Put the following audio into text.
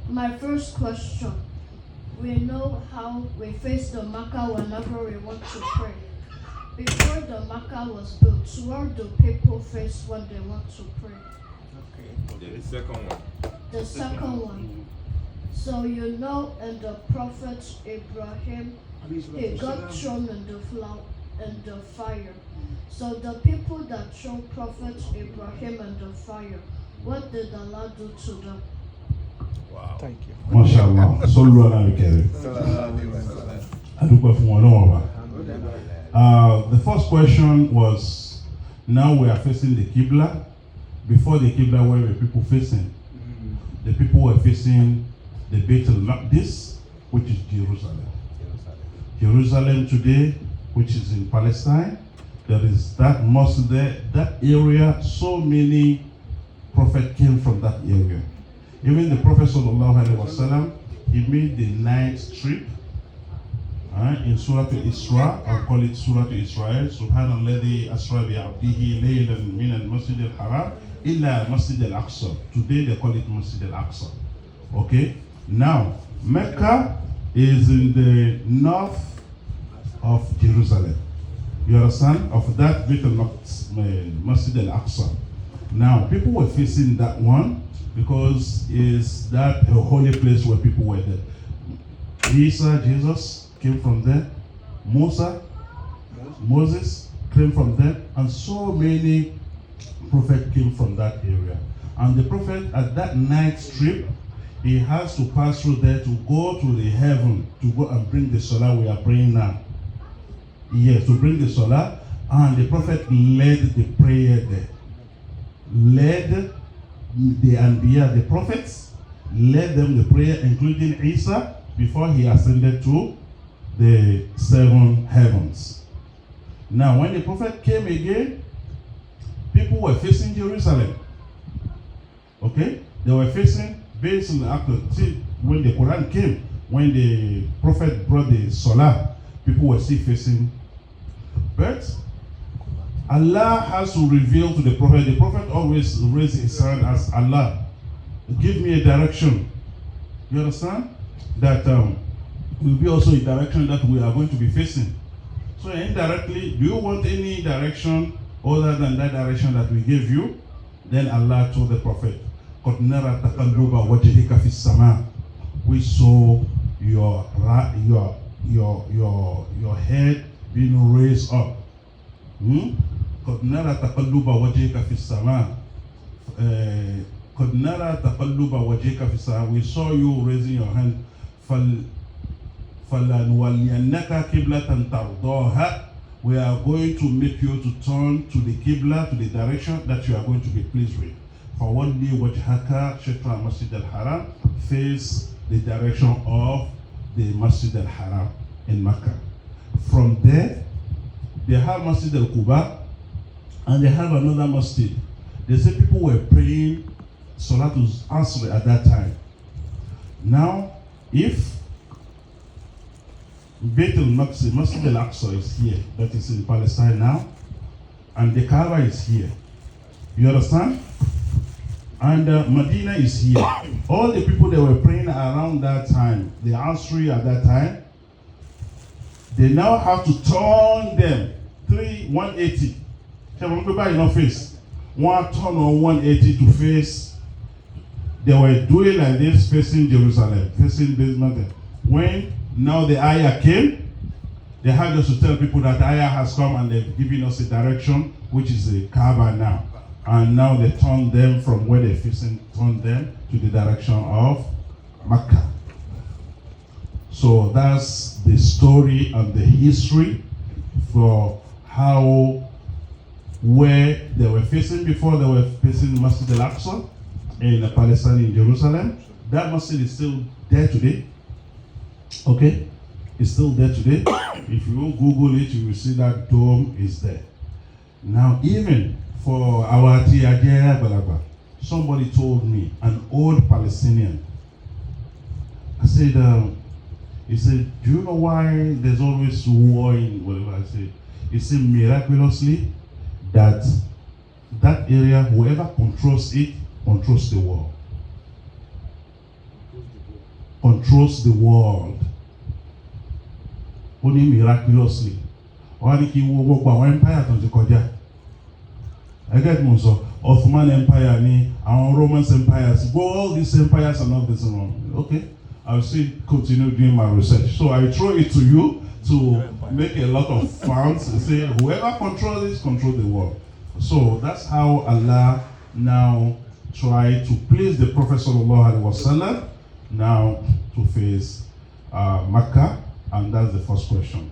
My first question. We know how we face the Makkah whenever we want to pray. Before the Makkah was built, where do people face when they want to pray? Okay. The second one. The second one. So you know, in the Prophet Ibrahim, he got thrown in the fire. So the people that threw Prophet Ibrahim in the fire, what did Allah do to them? Wow. Thank you. MashaAllah. Sallu ala al-Karim. Adúpẹ́ fún Ọlọ́run Ọba. The first question was, now we are facing the Qibla. Before the Qibla, where were people facing? The people were facing the Beit al-Maqdis, which is Jerusalem. Jerusalem today, which is in Palestine, there is that mosque there, that area, so many prophets came from that area. Even the Prophet sallallahu alaihi wasallam, he made the night trip in Surah Al-Isra. I'll call it Surah Al-Israel. Subhanalladhi asra bi abdihi laylan min al-masjid al-haram illa masjid al-aqsa. Today they call it Masjid al-Aqsa. Okay? Now, Mecca is in the north of Jerusalem. You understand? Of that Beit Masjid al-Aqsa. Now, people were facing that one because is that a holy place where people were there. Jesus came from there. Moses came from there, and so many prophets came from that area. And the prophet at that night trip, he has to pass through there to go to the heaven to go and bring the salah we are praying now. Yes, to bring the salah, and the prophet led the prayer there. Led the Anbiya, the prophets, led them the prayer, including Isa, before he ascended to the seven heavens. Now, when the prophet came again, people were facing Jerusalem. Okay? They were facing, based on the act. See, when the Quran came, when the prophet brought the Salah, people were still facing. But Allah has to reveal to the prophet. The prophet always raises his hand as Allah, give me a direction. You understand? That will be also a direction that we are going to be facing. So indirectly, do you want any direction other than that direction that we gave you? Then Allah told the prophet, قَدْ نَرَى تَقَلُّبَ وَجْهِكَ فِي السَّمَاءِ. We saw your head being raised up. قد نرى تقلب وجهك في السماء. قد نرى تقلب وجهك في السماء. We saw you raising your hand. فلنولينك قبلة ترضاها. We are going to make you to turn to the Qibla, to the direction that you are going to be pleased with. فولي وجهك شطر المسجد الحرام. Face the direction of the Masjid al-Haram in Mecca. From there, they have Masjid al-Quba, and they have another masjid. They say people were praying Salatul Asr at that time. Now, if Beit al-Maqdis, Masjid al-Aqsa is here, that is in Palestine now, and the Kaaba is here. You understand? And Medina is here. All the people that were praying around that time, the Asri at that time, they now have to turn them 180. Face. One turn on 180 to face. They were doing like this, facing Jerusalem, facing this mountain. When now the ayah came, they had just to tell people that ayah has come and they've given us a direction, which is the Kaaba now. And now they turn them from where they're facing, turn them to the direction of Mecca. So that's the story and the history for how, where they were facing before they were facing Masjid al-Aqsa in Palestine, in Jerusalem. That masjid is still there today. Okay? It's still there today. If you Google it, you will see that dome is there. Now, even for our Tiagera Balaba, somebody told me, an old Palestinian, I said, he said, do you know why there's always war in whatever I said? He said, miraculously, that area, whoever controls it, controls the world. controls the world. Only miraculously. Wọ́n kí wo gbogbo àwọn empire tó ti kọjá. Ẹgẹ́ mo sọ, Ottoman Empire ni, àwọn Roman empires, all these empires are not this wrong. Okay, I'll still continue doing my research. So I throw it to you to make a lot of fans and say, whoever controls this, control the world. So that's how Allah now try to place the Prophet Sallallahu Alaihi Wasallam now to face Makkah, and that's the first question.